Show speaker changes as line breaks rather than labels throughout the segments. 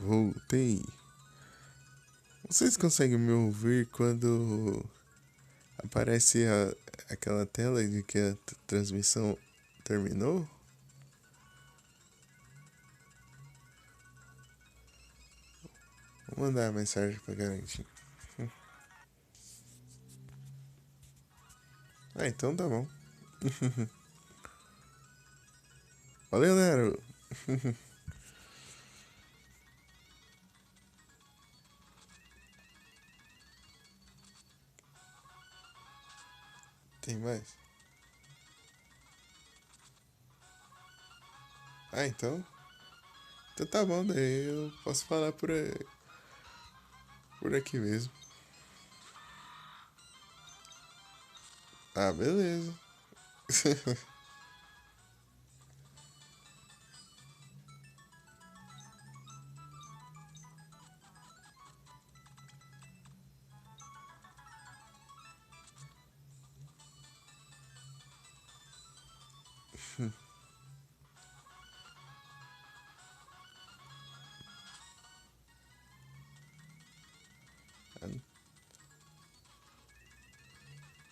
Voltei. Vocês conseguem me ouvir quando aparece aquela tela de que a transmissão terminou? Vou mandar a mensagem pra garantir. Ah, então tá bom. Valeu, Nero. Tem mais? Ah, então. Então tá bom, daí eu posso falar por aqui mesmo. Ah, beleza.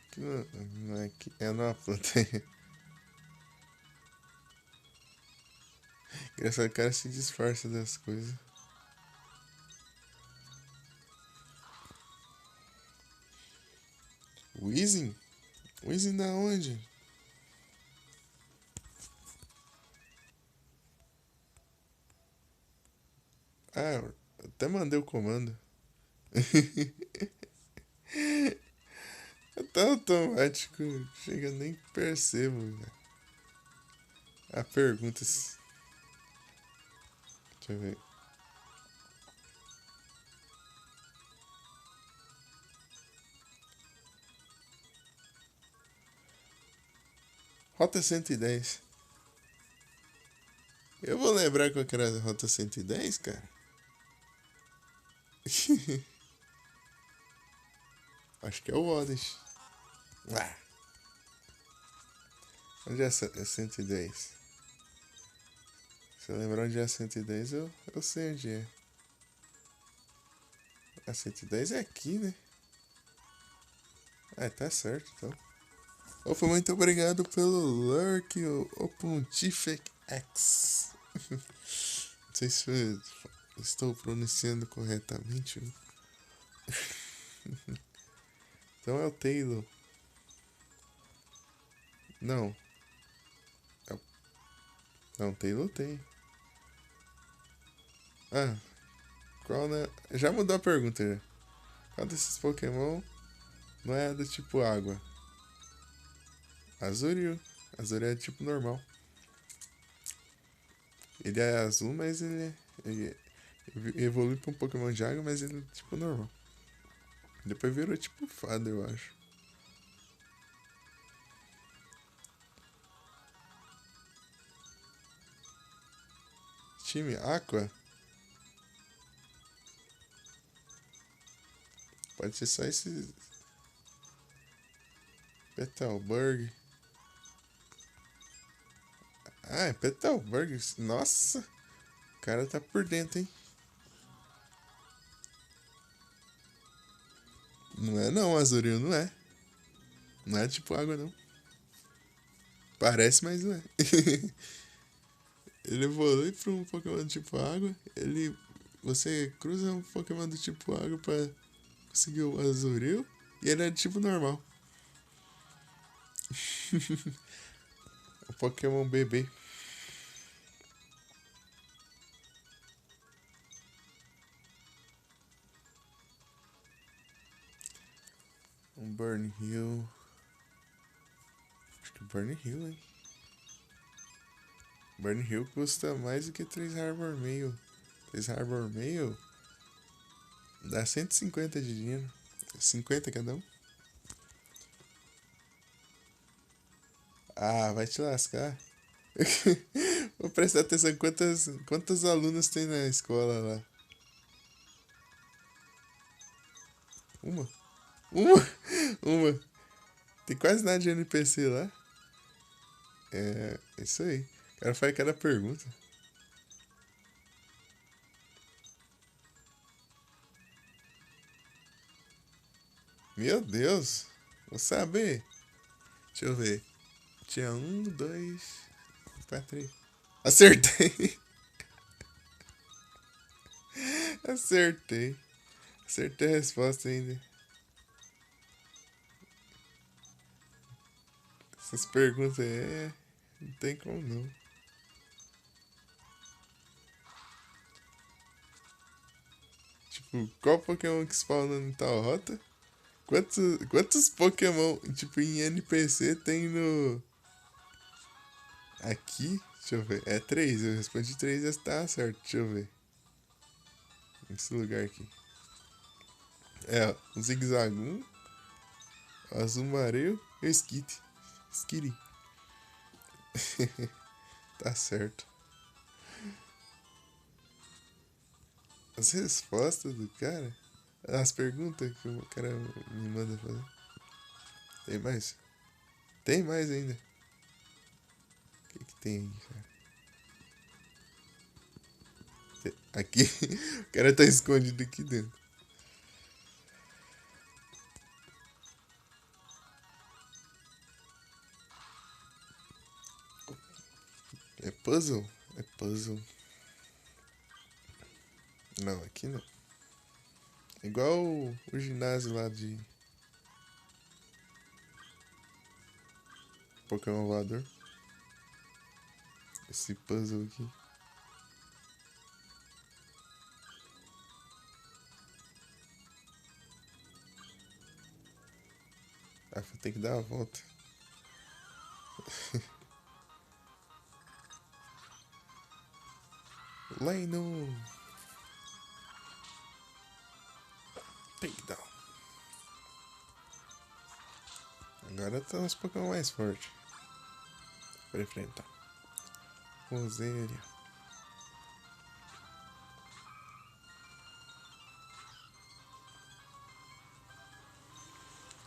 Aqui não é aqui, é numa planta. Engraçado, o cara se disfarça das coisas. Weezing? Weezing da onde? Ah, eu até mandei o comando. É tão automático, chega nem percebo, velho. A perguntas. Deixa eu ver. Rota 110. Eu vou lembrar qual que era a Rota 110, cara. Acho que é o Odys. Ah, onde é 110? Se eu lembrar onde é 110, eu sei onde é. A 110 é aqui, né? Ah, tá certo, então. Opa, muito obrigado pelo lurk, o Pontific X. Não sei se eu estou pronunciando corretamente. Então é o Taylor. Não. É o- Não, Taylor tem. Ah, qual né? Já mudou a pergunta já. Qual desses Pokémon não é do tipo água? Azurill. Azurill é tipo normal. Ele é azul, mas ele evolui pra um Pokémon de água, mas ele é tipo normal. Depois virou tipo fada, eu acho. Time Aqua? Pode ser só esse Petalburg. Ah, é Petalburg. Nossa, o cara tá por dentro, hein? Não é não, Azurill não é. Não é tipo água, não. Parece, mas não é. Ele evolui pra um Pokémon do tipo água. Você cruza um Pokémon do tipo água pra conseguir o Azurill. E ele é tipo normal. O Pokémon bebê. Um Burn Hill. Acho que Burn Hill, hein? Burn Hill custa mais do que 3 Harbor Mail. 3 Harbor Mail dá 150 de dinheiro. 50 cada um. Ah, vai te lascar. Vou prestar atenção em quantos alunos tem na escola lá. Uma? Uma? Uma. Tem quase nada de NPC lá. É, isso aí. O cara faz cada pergunta. Meu Deus. Vou saber. Deixa eu ver. Tinha um, dois, quatro, três. Acertei. Acertei. Acertei a resposta ainda. Essas perguntas aí não tem como não. Tipo, qual Pokémon que spawna em tal rota? Quantos Pokémon, tipo, em NPC tem no. Aqui? Deixa eu ver. É três, eu respondi três e tá certo. Deixa eu ver. Nesse lugar aqui. É, ó, o Zigzagoon, o Azumarill e o Skitty. Skitty. Tá certo. As respostas do cara. As perguntas que o cara me manda fazer. Tem mais? Tem mais ainda. O que tem aí, cara? Aqui. O cara tá escondido aqui dentro. É puzzle? É puzzle. Não, aqui não. É igual o ginásio lá de Pokémon voador. Esse puzzle aqui. Ah, vou ter que dar a volta. Leno. Takedown. Agora tá uns Pokémon mais fortes pra enfrentar. Rosélia.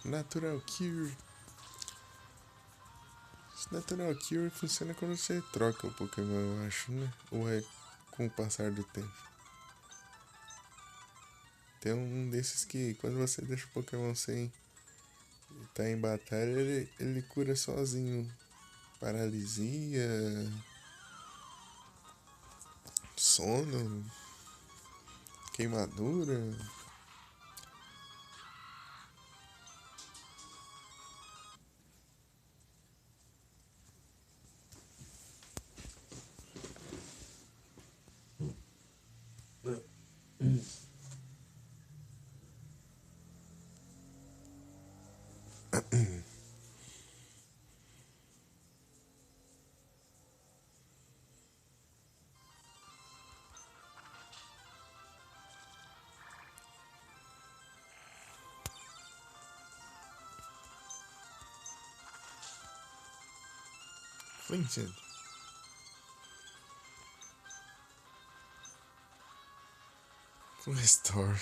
Natural Cure. Esse Natural Cure funciona quando você troca o Pokémon, eu acho, né? Ou é com o passar do tempo. Tem um desses que quando você deixa o Pokémon sem tá em batalha, ele cura sozinho. Paralisia, sono, queimadura. Flinching. Restore.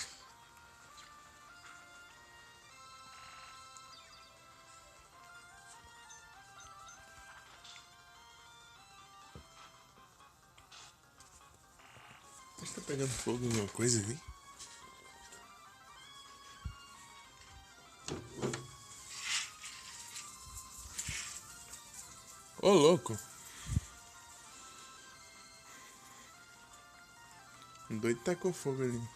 Tá pegando fogo em alguma coisa ali? Ô, louco. Um doido tacou fogo ali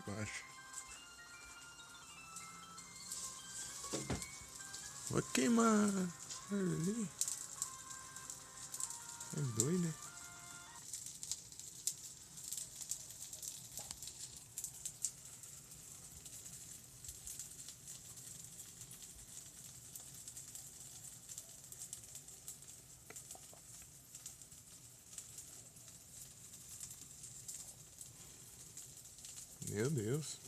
embaixo. Vai queimar ali. É doido, né? Meu Deus.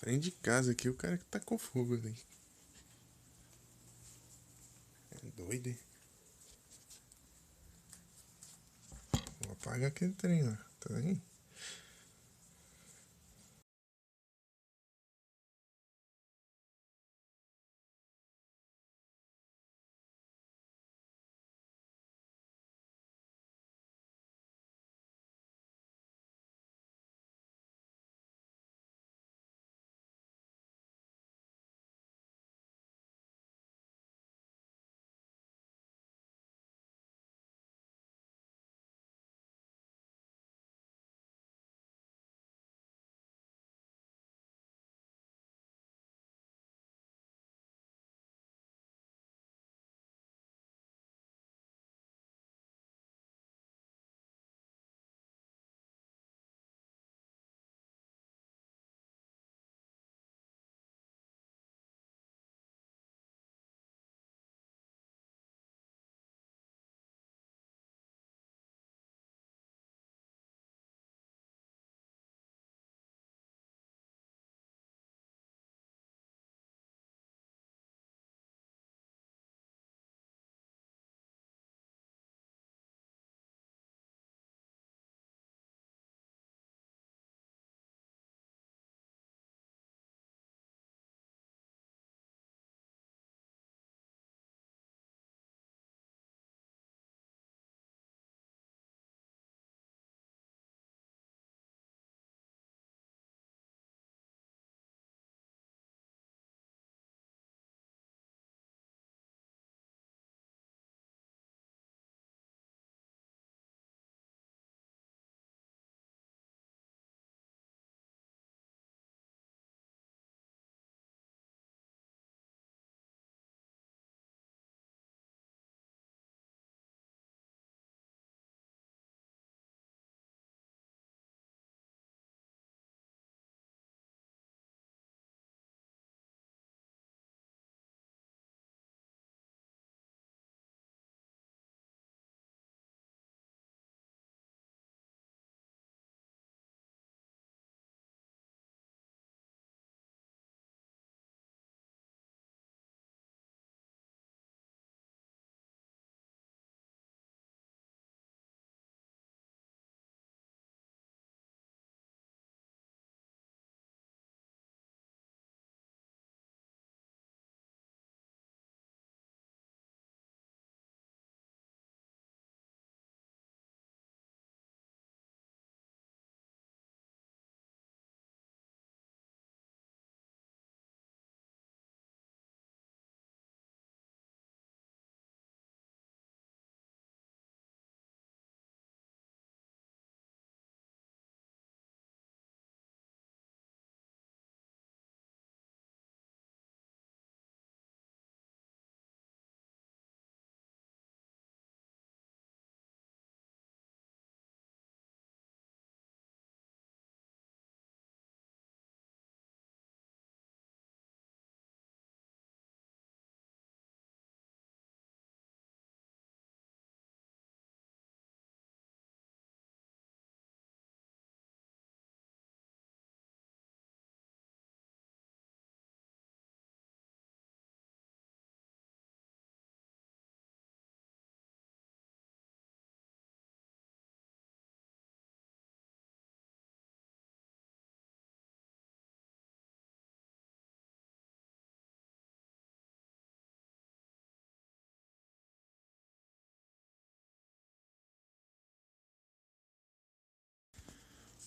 Frente de casa aqui, o cara que tacou fogo ali. É doido, hein? Vou apagar aquele trem lá. Tá aí?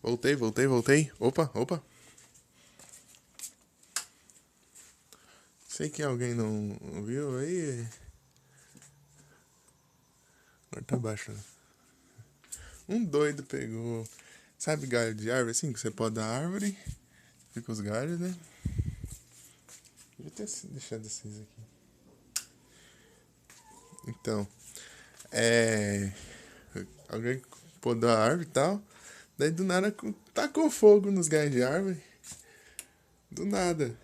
Voltei. Opa. Sei que alguém não viu aí. Agora tá baixo, né? Um doido pegou. Sabe galho de árvore assim? Que você poda a árvore, fica os galhos, né? Devia ter deixado esses aqui. Então, é. Alguém podou a árvore e tal. Daí do nada tacou fogo nos galhos de árvore. Do nada.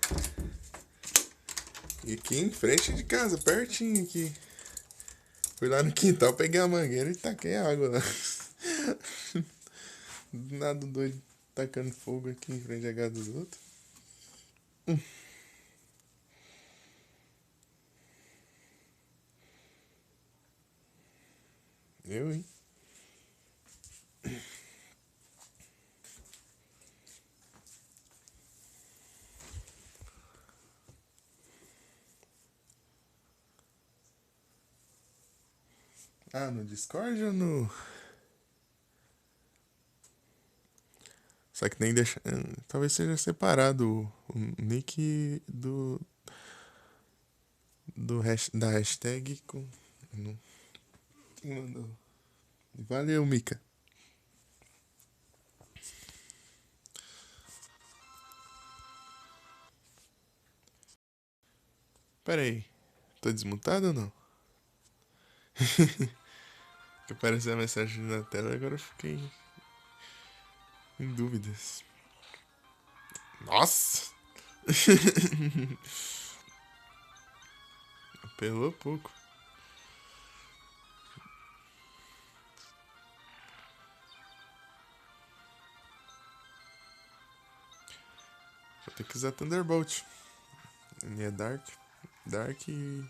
E aqui em frente de casa, pertinho aqui. Fui lá no quintal, peguei a mangueira e taquei a água lá. Do nada doido tacando fogo aqui em frente à casa dos outros. Eu, hein? Ah, no Discord ou no. Só que nem deixa. Talvez seja separado o nick da hashtag com. Não. Quem mandou? Valeu, Mika. Pera aí. Tô desmutado ou não? Que apareceu a mensagem na tela, agora eu fiquei em dúvidas. Nossa! Apelou pouco. Vou ter que usar Thunderbolt. Ele é Dark. Dark e.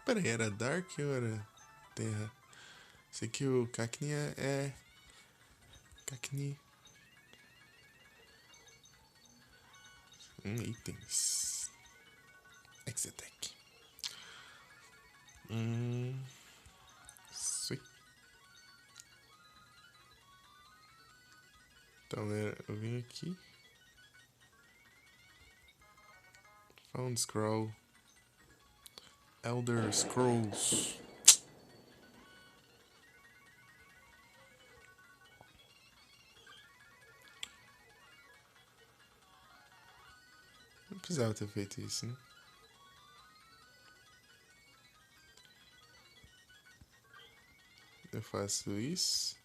Pera aí, era Dark ou era Terra? Sei que o Cacnea é. Cacnea. Itens. Exetec. Sweet. Então eu vim aqui. Found Scroll. Elder Scrolls. Não precisava ter feito isso, né? Eu faço isso.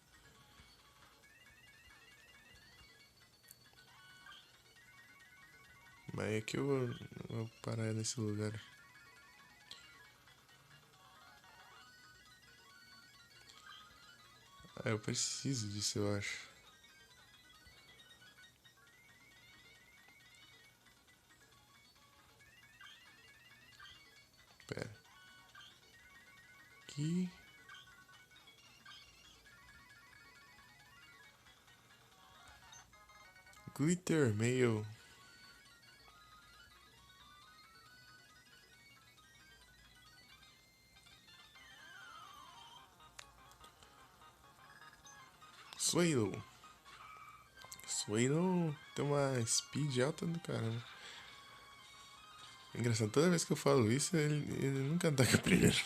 Mas é que eu vou parar nesse lugar. Ah, eu preciso disso, eu acho. Pera. Aqui. Glitter Mail. Swallow. Swallow tem uma speed alta do caramba. Engraçado, toda vez que eu falo isso, ele nunca ataca primeiro.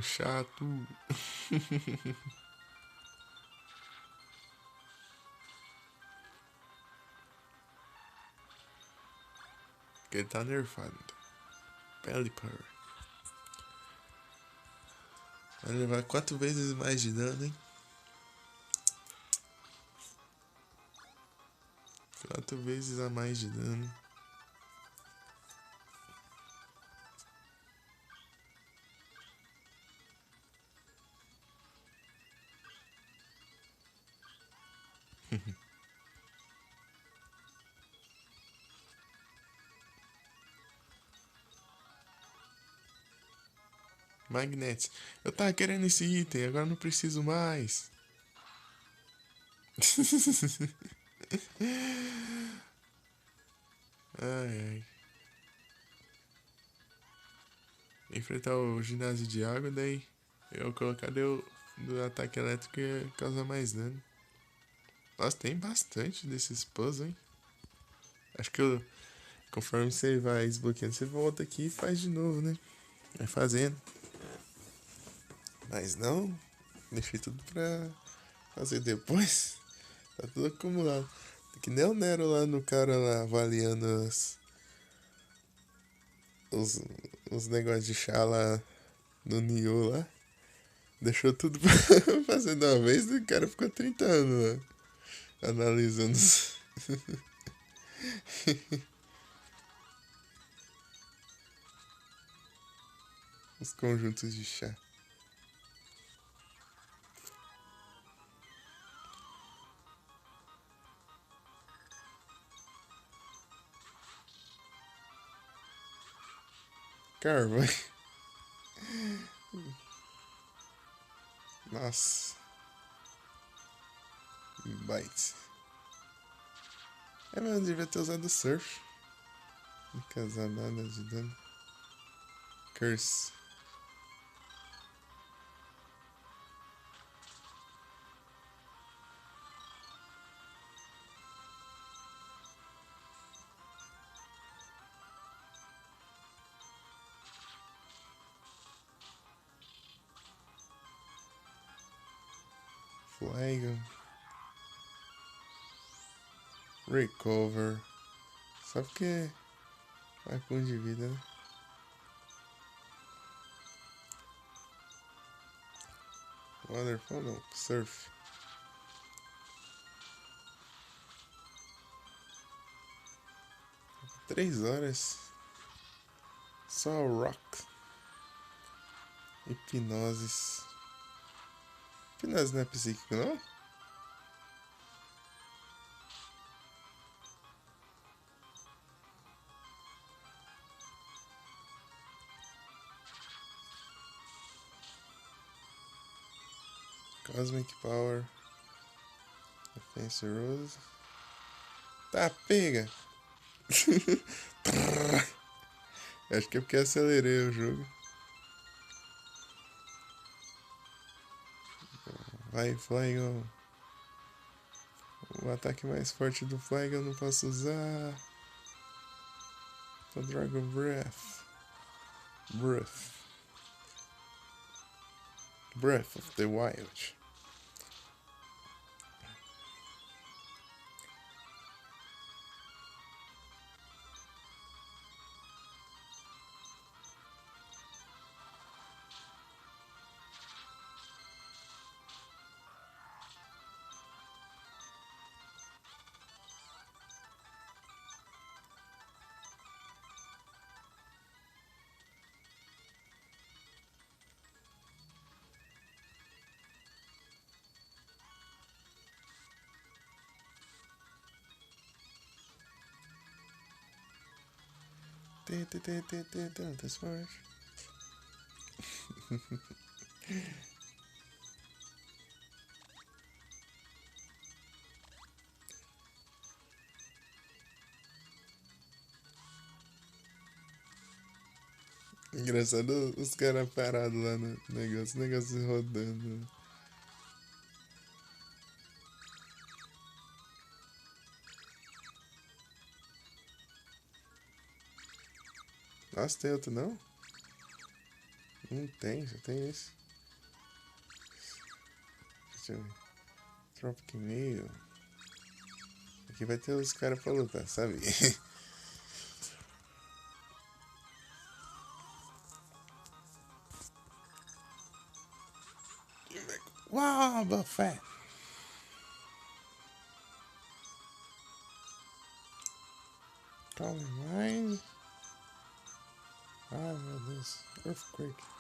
Chato. Porque ele tá nerfado. Pelipper. Vai levar 4 vezes mais de dano, hein? 4 vezes a mais de dano. Magnet. Eu tava querendo esse item, agora não preciso mais. Ai, ai. enfrentar o ginásio de água, daí eu colocar do ataque elétrico ia causar mais dano. Nossa, tem bastante desses puzzles, hein? Acho que conforme você vai desbloqueando, você volta aqui e faz de novo, né? Vai fazendo. Mas não, deixei tudo pra fazer depois. Tá tudo acumulado. Que nem o Nero lá no cara lá avaliando os, os negócios de chá lá no Nioh lá. Deixou tudo pra fazer de uma vez e o cara ficou 30 anos lá analisando os conjuntos de chá. Carvão. Nossa. Bite. É, mas devia ter usado surf. Não causar nada de dano. Curse. Flagon. Recover. Só porque vai com um de vida, né? Waterfall não, surf. 3 horas. Só rock. Hipnoses. Hipnose não é psíquico, não? Cosmic Power. Defense Rose. Tá, pega! Acho que é porque acelerei o jogo. Vai, Flygon. O ataque mais forte do Flygon eu não posso usar. O Dragon Breath. Breath of the Wild. Tantas fortes. Engraçado os caras parados lá no negócio, o negócio rodando. Nossa, tem outro não? Não tem, só tem esse. Deixa eu ver. Tropic Mail. Aqui vai ter os caras pra lutar, sabe? Uau, Buffett! Calm Mind. Ai, meu Deus. Earthquake.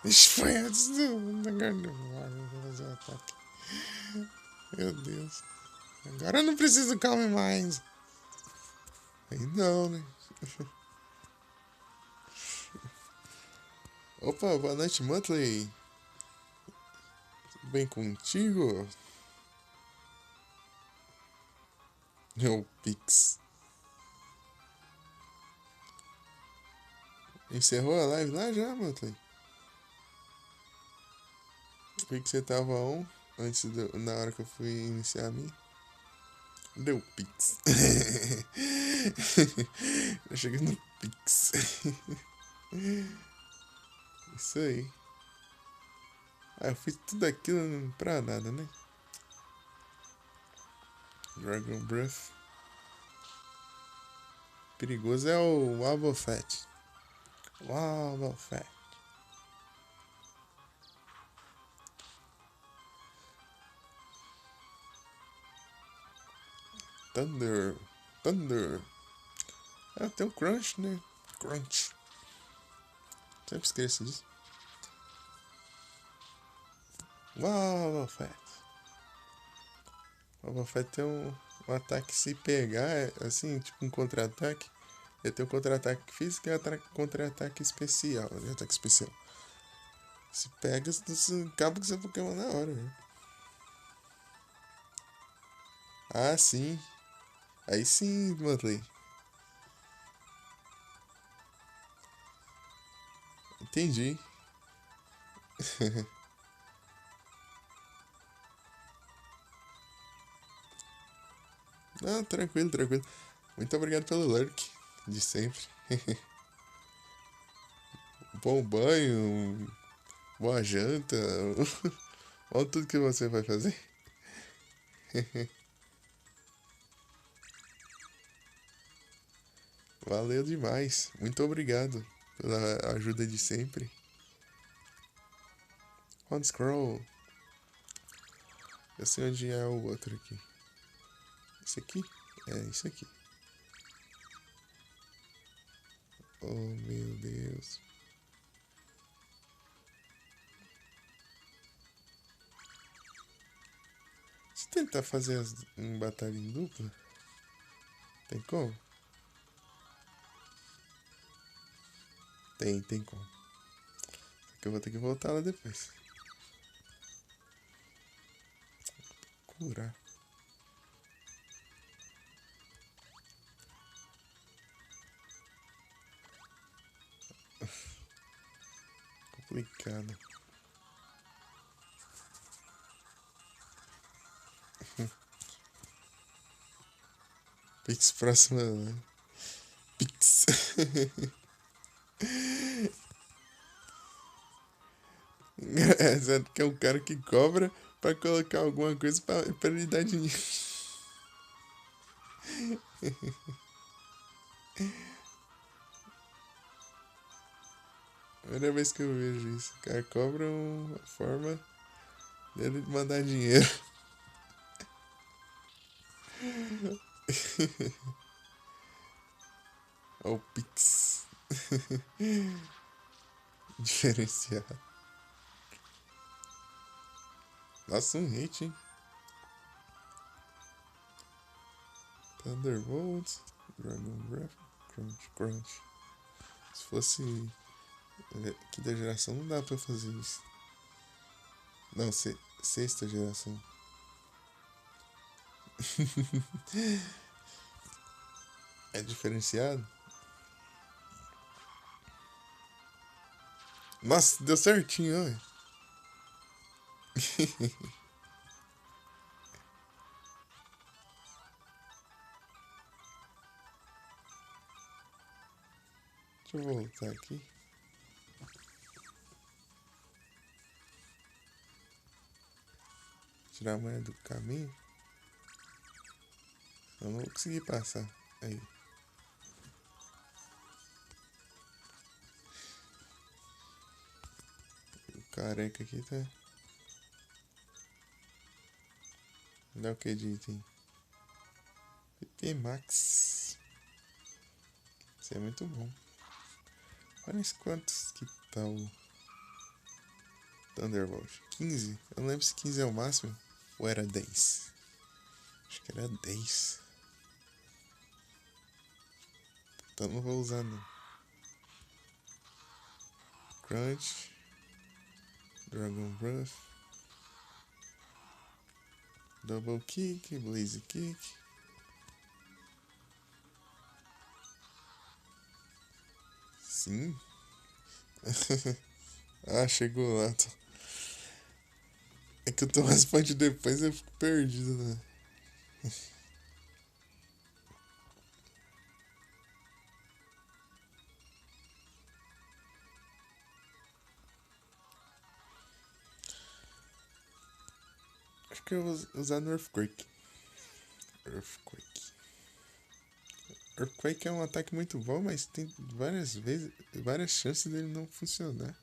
Ixi, foi antes do negócio do fazer o ataque. Meu Deus. Agora eu não preciso Calm Mind. Aí não, né? Opa, boa noite, Monthly. Tudo bem contigo? Meu Pix. Encerrou a live lá já, Motley? Vi que você tava on na hora que eu fui iniciar a minha. Deu Pix. Eu cheguei no Pix. Isso aí. Ah, eu fiz tudo aquilo pra nada, né? Dragon Breath. Perigoso é o Wobbuffet. Wobbuffet. Thunder. Thunder. Ah, tem o Crunch, né? Crunch. Sempre esqueço disso. Wobbuffet. Wobbuffet tem um ataque se pegar, assim, tipo um contra-ataque. Ele tem um contra-ataque físico e um contra-ataque especial. Né? Ataque especial. Se pega, você acaba com seu Pokémon na hora. Né? Ah, sim. Aí sim, Motley. Entendi. Não, tranquilo, tranquilo. Muito obrigado pelo lurk de sempre. Bom banho, boa janta. Olha tudo que você vai fazer. Valeu demais. Muito obrigado pela ajuda de sempre. On scroll. Eu sei onde é o outro aqui. Esse aqui? É, isso aqui. Oh, meu Deus. Se tentar fazer um batalha em dupla, tem como? Tem como. Só que eu vou ter que voltar lá depois. Curar. Complicado. Pix próxima. Né? Pix. Engraçado que é um cara que cobra pra colocar alguma coisa pra ele dar dinheiro. Primeira vez que eu vejo isso. O cara cobra uma forma dele mandar dinheiro. É o Pix. Diferenciado. Nossa, um hit, hein? Thunderbolt, Dragon Breath, Crunch, Crunch. Se fosse quinta geração, não dá pra fazer isso. Não, sexta geração. É diferenciado? Nossa, deu certinho, olha. Deixa eu voltar aqui. Tirar a manha do caminho. Eu não vou conseguir passar. Aí. O careca aqui tá. Dá o que de item? PP Max. Isso é muito bom. Olha quantos que tá o Thunderbolt. 15? Eu não lembro se 15 é o máximo ou era 10. Acho que era 10. Então não vou usar não. Crunch. Dragon Breath. Double Kick. Blaze Kick. Sim. Ah, chegou lá. É que eu tô responde depois e eu fico perdido, né? Acho que eu vou usar no Earthquake. Earthquake. Earthquake é um ataque muito bom, mas tem várias chances dele não funcionar.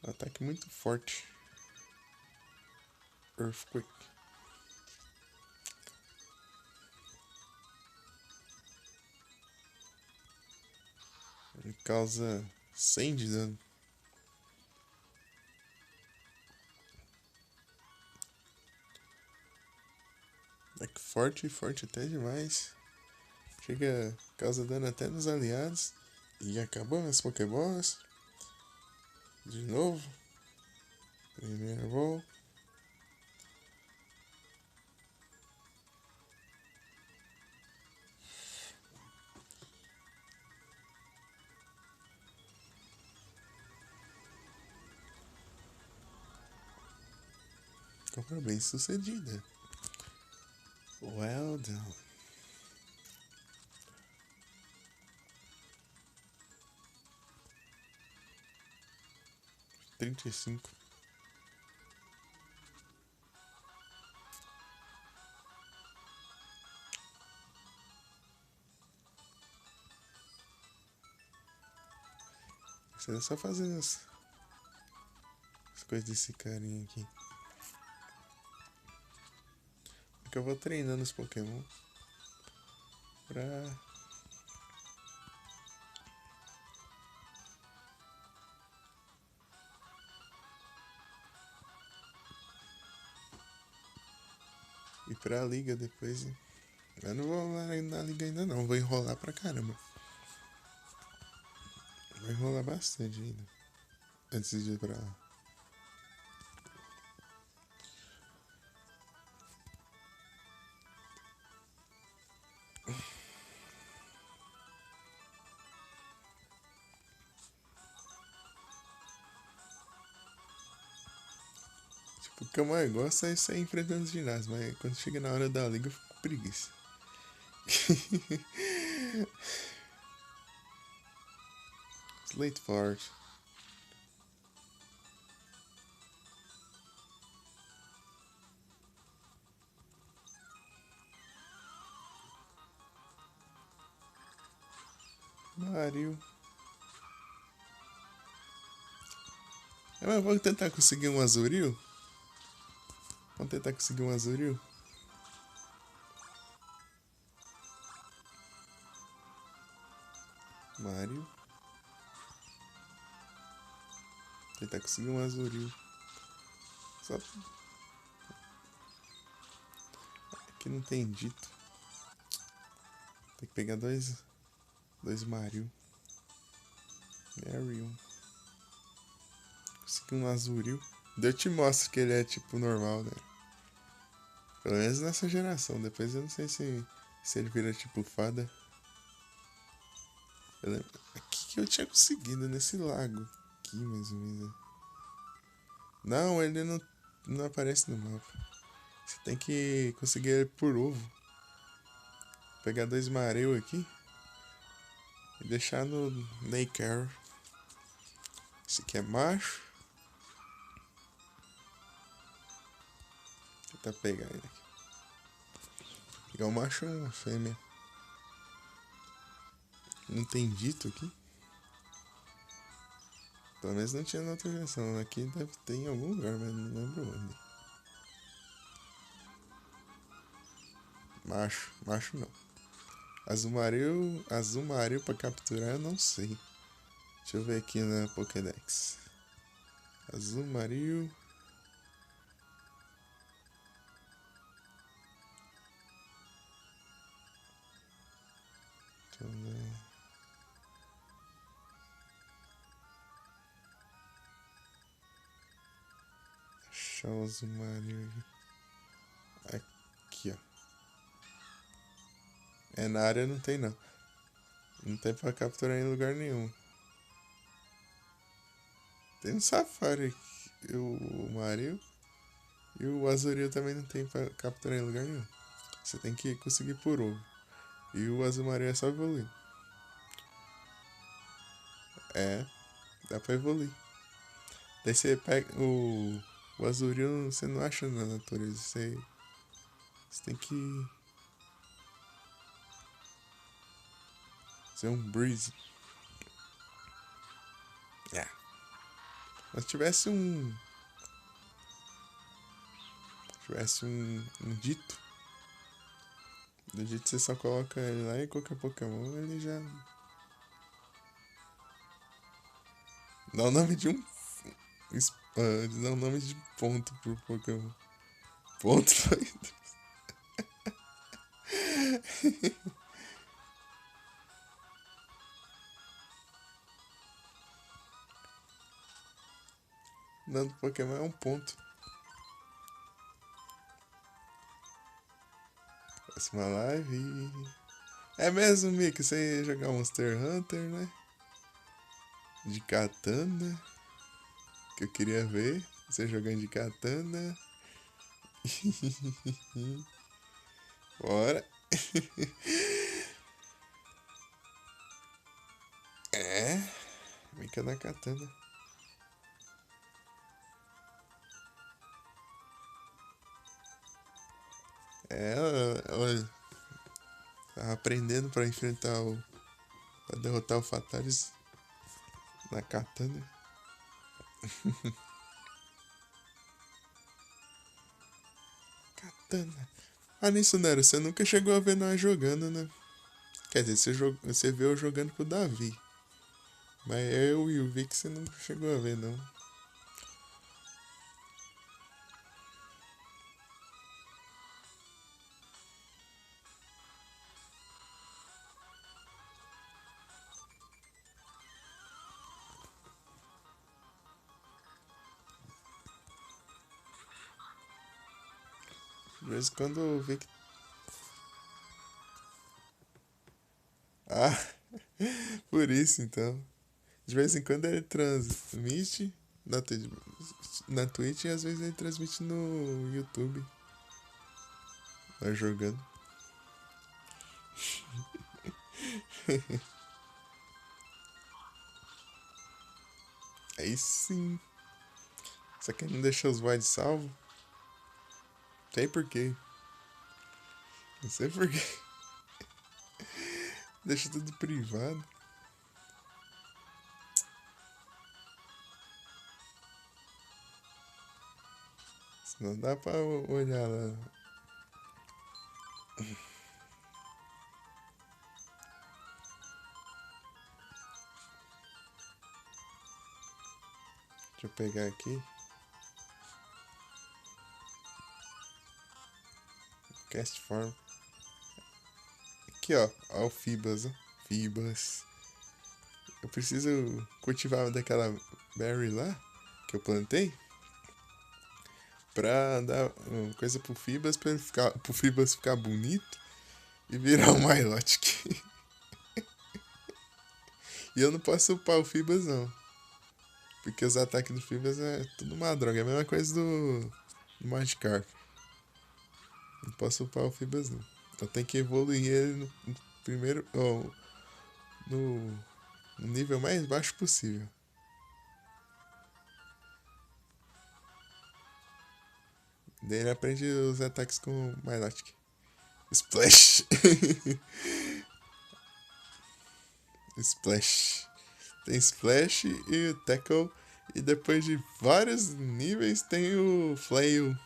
Um ataque muito forte. Earthquake. Ele causa 100 de dano. Ataque forte, forte até demais. Chega, causa dano até nos aliados. E acabou as Pokéballs. De novo. Primeiro voo. Compra bem sucedida. Well done. Trinta e cinco. Você é só fazendo as coisas desse carinha aqui. Porque eu vou treinando os Pokémon pra ir pra liga depois. Né? Eu não vou lá na liga ainda não, vou enrolar pra caramba. Vou enrolar bastante ainda. Antes de ir pra lá. Tipo, o que eu mais gosto é sair enfrentando os ginásios, mas quando chega na hora da liga eu fico com preguiça. Slate Forte. Mario. Mas vamos tentar conseguir um Azuril? Vamos tentar conseguir um Azuril? Mario. Tentar conseguir um Azuril. Só que não tem dito. Tem que pegar dois Mario. Marion. Consegui um Azuril. Eu te mostro que ele é tipo normal, né? Pelo menos nessa geração. Depois eu não sei se ele vira tipo fada. Eu lembro. Aqui que eu tinha conseguido nesse lago. Aqui mais ou menos. Não, ele não aparece no mapa. Você tem que conseguir ele por ovo. Pegar dois Mareu aqui. E deixar no Daycare. Esse aqui é macho. Vou tentar pegar ele aqui. Pegar um macho ou uma fêmea. Não tem dito aqui. Pelo menos não tinha na outra versão. Aqui deve ter em algum lugar, mas não lembro onde. Macho não. Azul Maril pra capturar eu não sei. Deixa eu ver aqui na Pokédex. Azul Maril. Deixa eu ver. Achar o Azul Maril aqui, ó. É, na área não tem não. Não tem pra capturar em lugar nenhum. Tem no Safari o Mario. E o Azuril também não tem pra capturar em lugar nenhum. Você tem que conseguir por ovo. E o Azul Mario é só evoluir. É, dá pra evoluir. Daí você pega o Azuril, você não acha na natureza. Você tem que ser um Breeze. É. Mas tivesse um dito. Do jeito que você só coloca ele lá e qualquer Pokémon, ele já. Dá o nome de um. Dá o nome de ponto pro Pokémon. Ponto foi. O nome do Pokémon é um ponto. Próxima live. É mesmo, Mickey? Você ia jogar Monster Hunter, né? De katana. Que eu queria ver. Você jogando de katana. Bora. É. Mickey na katana. É, ela tava aprendendo pra enfrentar pra derrotar o Fatalis na katana. Katana. Ah, nisso, Nero, você nunca chegou a ver nós jogando, né? Quer dizer, você viu eu jogando com o Davi. Mas eu e o Vic você não chegou a ver, não. De vez em quando o Vic. Ah, por isso então. De vez em quando ele transmite na Twitch e às vezes ele transmite no YouTube. Nós jogando. Aí sim. Só que ele não deixou os wide salvo. Sei por quê. Não sei por quê. Deixa tudo privado. Senão dá pra olhar lá. Deixa eu pegar aqui. Cast form. Aqui, ó. Ó o Fibas, ó. Fibas. Eu preciso cultivar daquela berry lá que eu plantei pra dar coisa pro Fibas pra ele pro Fibas ficar bonito e virar um Milotic. E eu não posso upar o Fibas não. Porque os ataques do Fibas é tudo uma droga. É a mesma coisa do Magikarp. Não posso upar o Fibas não. Eu tenho que evoluir ele no primeiro. No nível mais baixo possível. Daí ele aprende os ataques com Milotic. Splash! Splash. Tem Splash e o Tackle. E depois de vários níveis tem o Flail.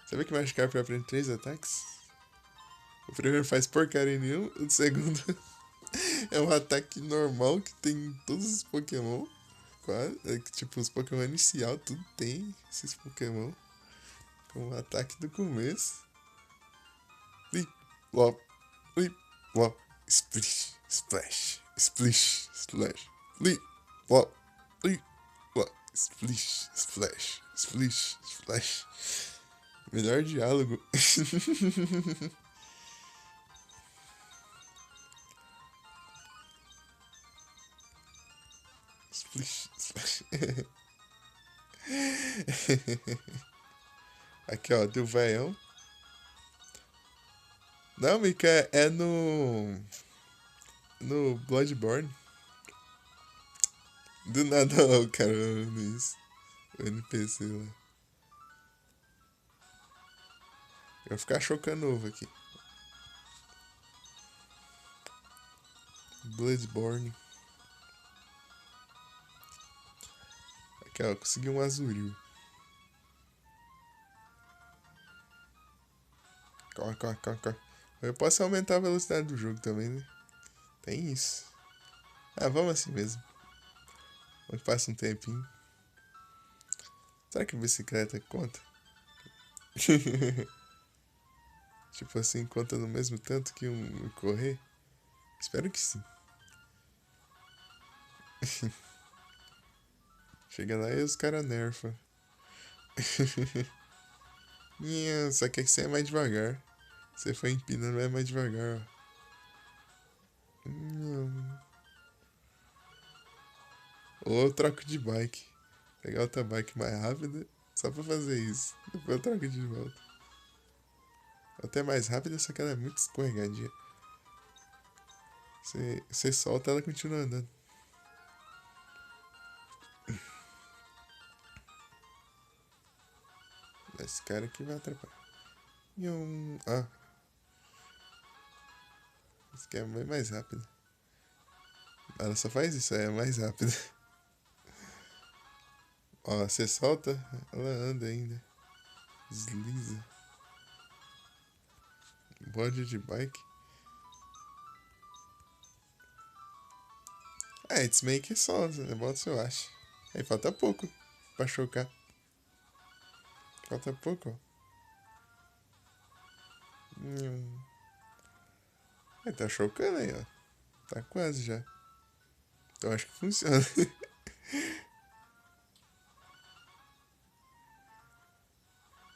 Sabe que o Magikarp aprende 3 ataques? O primeiro faz porcaria nenhuma. O segundo é um ataque normal que tem em todos os Pokémon. Quase. É que, tipo, os Pokémon inicial, tudo tem esses Pokémon. Com o ataque do começo. Flip, flop, flip, flop. Splish, splash, splish, splash. Flip, flop, flip, flop. Splish, splash, splish, splash. Melhor diálogo. Splish, splash. Aqui, ó, do veião. Não, Mika, é no Bloodborne. Do nada, ó, o cara falando isso. O NPC lá. Eu vou ficar chocando ovo aqui. Bloodborne. Aqui, ó, consegui um azuril. Corre, corre, corre, corre. Eu posso aumentar a velocidade do jogo também, né? Tem isso. Ah, vamos assim mesmo. Onde passa um tempinho. Será que bicicleta conta? Tipo assim, conta no mesmo tanto que um correr? Espero que sim. Chega lá e os caras nerfa. Só que você é mais devagar. Você foi empinando, é mais devagar, ó. Ou eu troco de bike. Pegar outra bike mais rápida. Só pra fazer isso. Depois eu troco de volta. Até mais rápida, só que ela é muito escorregadia. Você solta, ela continua andando. Esse cara aqui vai atrapalhar. Ah, esse aqui é bem mais rápido. Ela só faz isso, é mais rápido. Ó, você solta, ela anda ainda. Desliza. Bode de bike. It's meio que só, né? Bota se eu acho. Aí falta pouco pra chocar. Falta pouco, ó. Aí tá chocando aí, ó. Tá quase já. Então acho que funciona.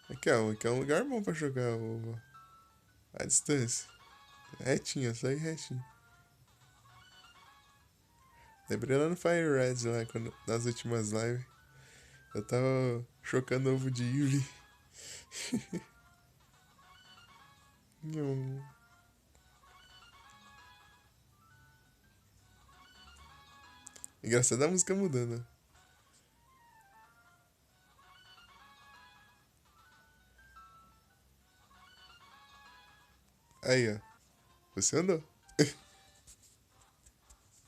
Aqui é um lugar bom pra jogar a distância. Retinho, só ir retinho. Lembrei lá no Fire Red lá, nas últimas lives. Eu tava chocando ovo de Yuri. Engraçado a música mudando. Aí, ó. Você andou.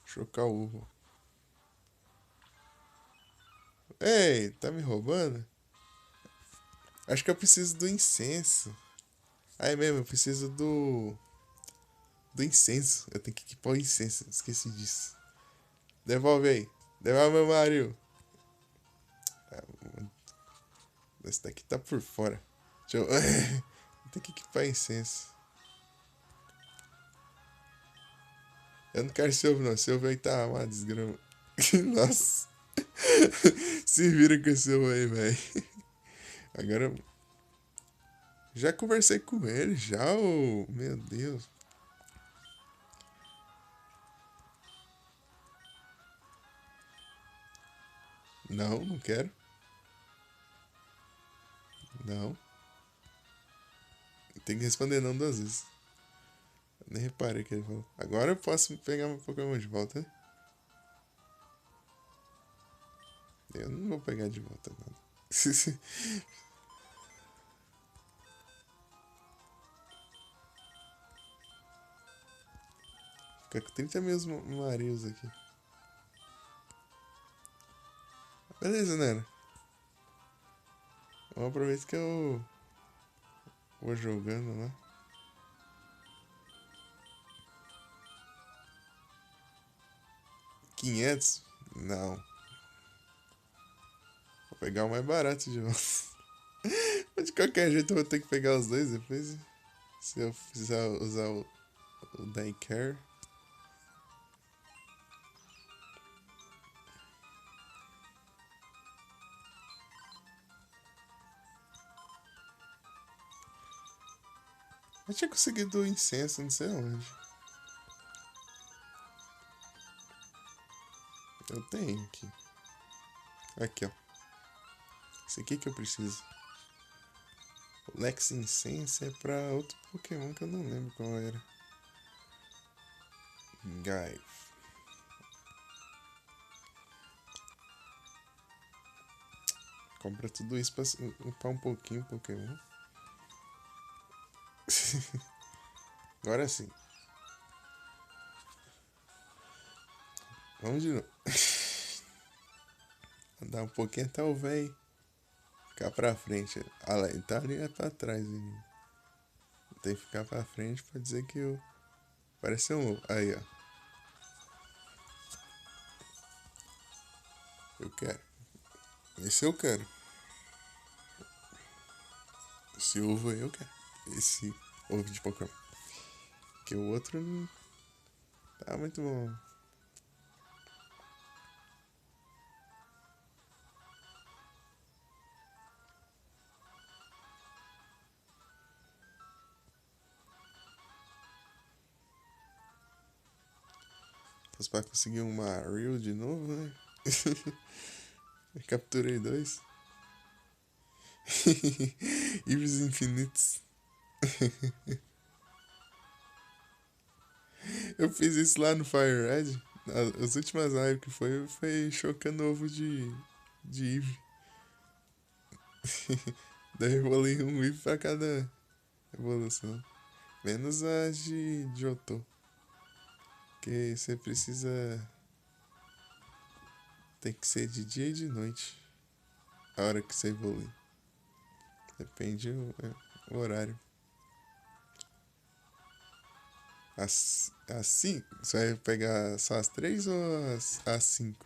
Chocar o ovo. Ei, tá me roubando? Acho que eu preciso do incenso. Aí mesmo, eu preciso do incenso. Eu tenho que equipar o incenso. Esqueci disso. Devolve aí. Devolve meu Mario. Esse daqui tá por fora. Deixa eu... Tem que equipar incenso. Eu não quero esse ovo, não. Esse ovo aí tá uma desgrama. Nossa. Se vira com esse ovo aí, velho. Agora. Já conversei com ele, já, ô. Meu Deus. Não, não quero. Não. Tem que responder não 2 vezes. Eu nem reparei que ele falou. Agora eu posso pegar meu Pokémon de volta, né? Eu não vou pegar de volta nada. Fica com 30 mil Marios aqui. Beleza, né? Vamos aproveitar que eu vou jogando lá. 500? Não. Vou pegar o mais barato de volta. Mas de qualquer jeito eu vou ter que pegar os dois depois. Se eu precisar usar o Daycare. Eu tinha conseguido o incenso, não sei onde. Eu tenho aqui. Aqui, ó. Esse aqui que eu preciso. O Lex Incense é pra outro Pokémon que eu não lembro qual era. Guy. Compra tudo isso pra upar um pouquinho o Pokémon. Agora sim. Vamos de novo. Andar um pouquinho até o velho ficar pra frente. Ah lá, ele tá ali pra trás. Hein? Tem que ficar pra frente pra dizer que eu... Parece um... Aí, ó. Eu quero. Esse eu quero. Esse ovo aí eu quero. Esse ovo de Pokémon. Porque o outro não tá muito bom. Fosse pra conseguir uma Reel de novo, né? Capturei 2. Ives infinitos. Eu fiz isso lá no Fire Red. As últimas lives que foi chocando ovo de Eve. Daí eu evoluí um Eve pra cada evolução. Menos a de Johto. Porque você precisa. Tem que ser de dia e de noite. A hora que você evolui. Depende o horário. As 5? Você vai pegar só as 3 ou as 5?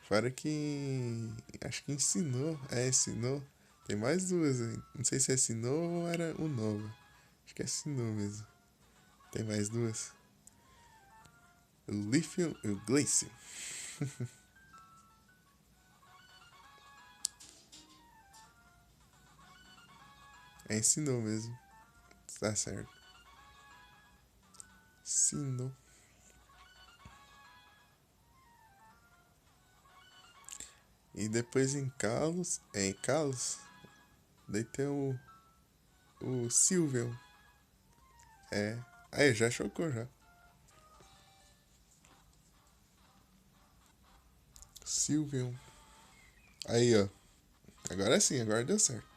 Fora que. Acho que ensinou. Ensinou. Tem mais duas aí. Não sei se ensinou ou era o Nova. Acho que ensinou mesmo. Tem mais duas. O Lithium e o Glacium. Ensinou mesmo. Tá certo. Ensinou. E depois em Kalos. Em Kalos. Daí tem o Sylveon. Aí já chocou já. Sylveon. Aí, ó. Agora sim, agora deu certo.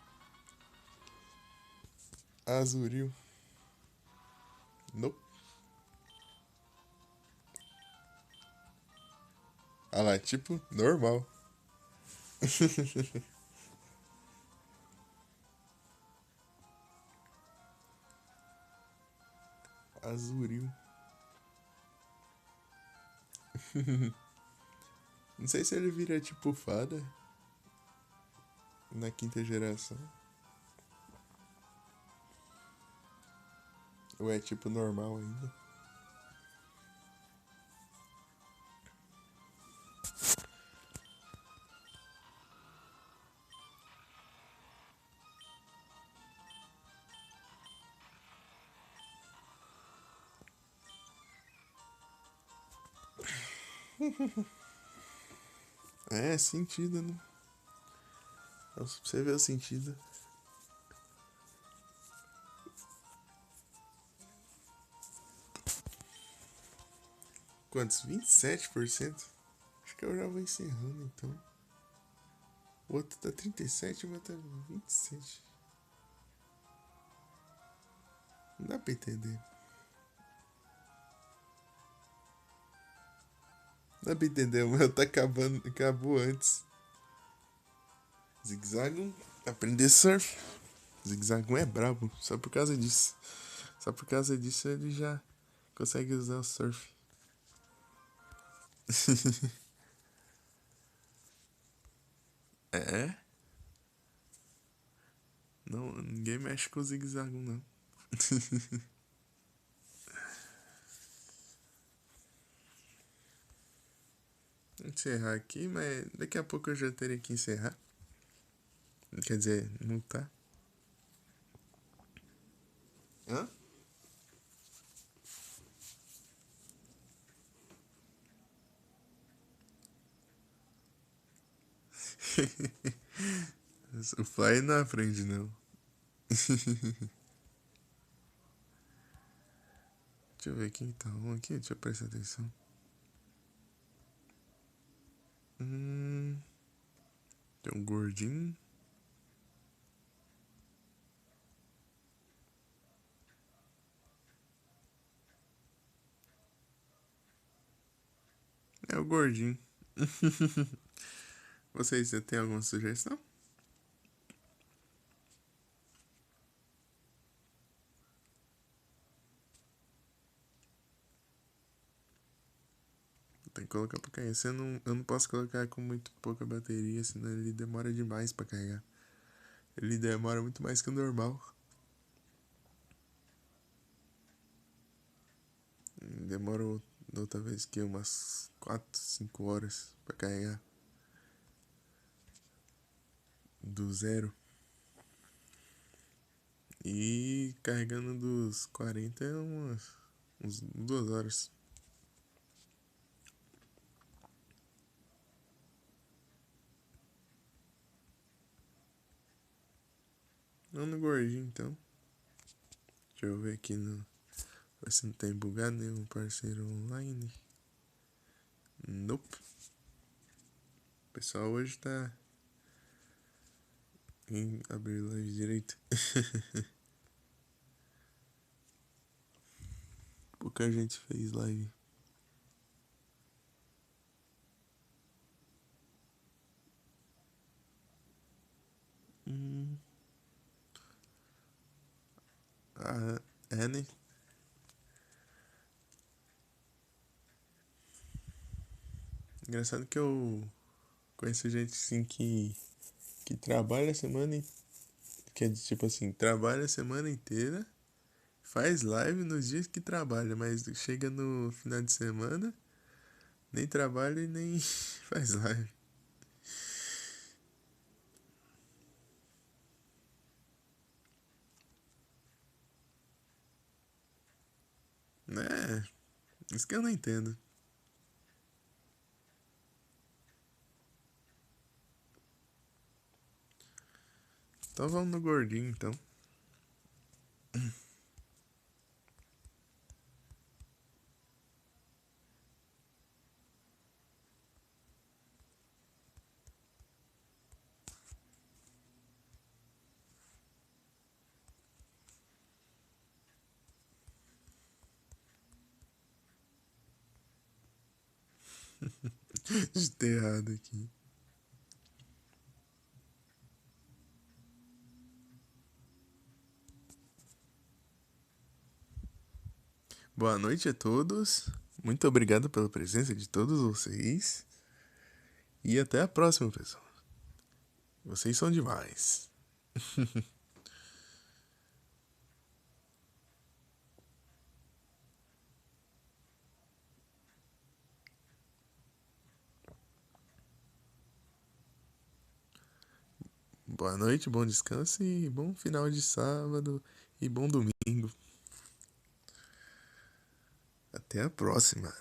Azuril. Nope. Ah lá, tipo, normal. Azuril. Não sei se ele vira tipo fada na quinta geração. Ou é tipo normal ainda. É, sentido, né? Pra você ver o sentido. Quantos? 27%? Acho que eu já vou encerrando então. O outro tá 37%, o outro tá 27%. Não dá pra entender. Não dá pra entender, o meu tá acabando, acabou antes. Zigzagoon, aprender surf. Zigzagoon é brabo, só por causa disso. Só por causa disso ele já consegue usar o surf. É? Não, ninguém mexe com o Zigzagoon, não. Vou encerrar aqui, mas daqui a pouco eu já teria que encerrar. Quer dizer, não tá. Hã? O Fly não aprende, não. Deixa eu ver quem tá um aqui, deixa eu prestar atenção. Tem um gordinho. É o gordinho. Vocês têm alguma sugestão? Tem que colocar pra carregar. Eu não posso colocar com muito pouca bateria, senão ele demora demais pra carregar. Ele demora muito mais que o normal. Demorou da outra vez que umas 4, 5 horas pra carregar. Do zero. E carregando dos 40 é uns 2 horas. Não no gordinho, então. Deixa eu ver aqui no. Ver se não tem bugado nenhum parceiro online. Nope. O pessoal hoje tá em abrir live direito. Pouca gente fez live. É, né? Engraçado que eu conheço gente assim que trabalha a semana que é tipo assim, trabalha a semana inteira, faz live nos dias que trabalha, mas chega no final de semana, nem trabalha e nem faz live. Né? Isso que eu não entendo. Então vamos no gordinho, então. Está errado aqui. Boa noite a todos. Muito obrigado pela presença de todos vocês. E até a próxima, pessoal. Vocês são demais. Boa noite, bom descanso e bom final de sábado e bom domingo. Até a próxima.